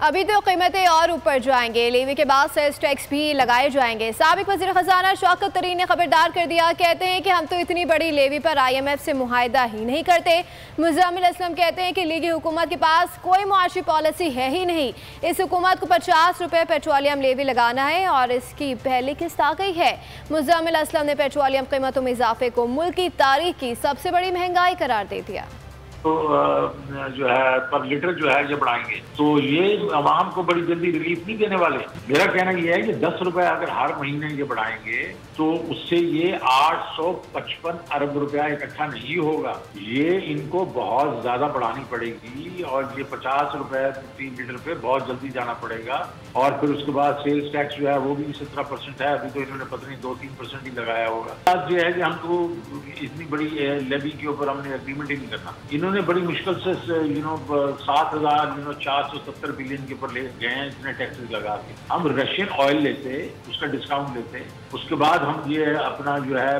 अभी तो कीमतें और ऊपर जाएंगे। लेवी के बाद सेल्स टैक्स भी लगाए जाएंगे। साबिक वज़ीर ख़जाना शौकत तरीन ने खबरदार कर दिया, कहते हैं कि हम तो इतनी बड़ी लेवी पर IMF से मुआहिदा ही नहीं करते। मुज़म्मिल असलम कहते हैं कि लीगी हुकूमत के पास कोई मुआशी पॉलिसी है ही नहीं। इस हुकूमत को 50 रुपये पेट्रोलियम लेवी लगाना है और इसकी पहली किस्त आ गई है। मुज़म्मिल असलम ने पेट्रोलियम कीमतों में इजाफे को मुल्क की तारीख की सबसे बड़ी महंगाई करार दे दिया। तो जो है पर लीटर जो है ये बढ़ाएंगे तो ये आवाम को बड़ी जल्दी रिलीफ नहीं देने वाले। मेरा कहना ये है कि 10 रुपए अगर हर महीने ये बढ़ाएंगे तो उससे ये 855 अरब रुपया इकट्ठा नहीं होगा। ये इनको बहुत ज्यादा बढ़ानी पड़ेगी और ये 50 रुपए 3 लीटर पे बहुत जल्दी जाना पड़ेगा। और फिर उसके बाद सेल्स टैक्स जो है वो भी 17% है। अभी तो इन्होंने पता नहीं 2-3% ही लगाया होगा। बात ये है कि हमको इतनी बड़ी लेवी के ऊपर हमने एग्रीमेंट ही नहीं करना। इन्होंने बड़ी मुश्किल से 7,470 बिलियन के ऊपर ले गए हैं इतने टैक्सेस लगा के। हम रशियन ऑयल लेते, उसका डिस्काउंट लेते, उसके बाद हम ये अपना जो है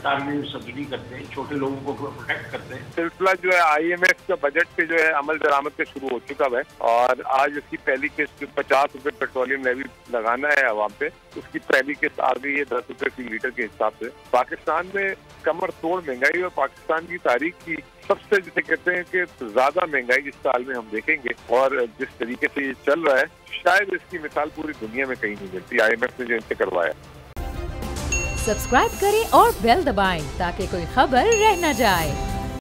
टारगेट सब्सिडी करते हैं, छोटे लोगों को प्रोटेक्ट करते हैं। सिलसिला जो है IMF का बजट पे जो है अमल दरामद पे शुरू हो चुका है और आज उसकी पहली किस्त 50 रुपए पेट्रोलियम लेवी लगाना है अवाम पे। उसकी पहली किस्त आ गई है 10 रुपए फी लीटर के हिसाब से। पाकिस्तान में कमर तोड़ महंगाई और पाकिस्तान की तारीख की सबसे जिसे कहते हैं कि ज्यादा महंगाई इस साल में हम देखेंगे और जिस तरीके से ये चल रहा है शायद इसकी मिसाल पूरी दुनिया में कहीं नहीं मिलती। IMF ने जो इनसे करवाया। सब्सक्राइब करें और बेल दबाएं ताकि कोई खबर रह न जाए।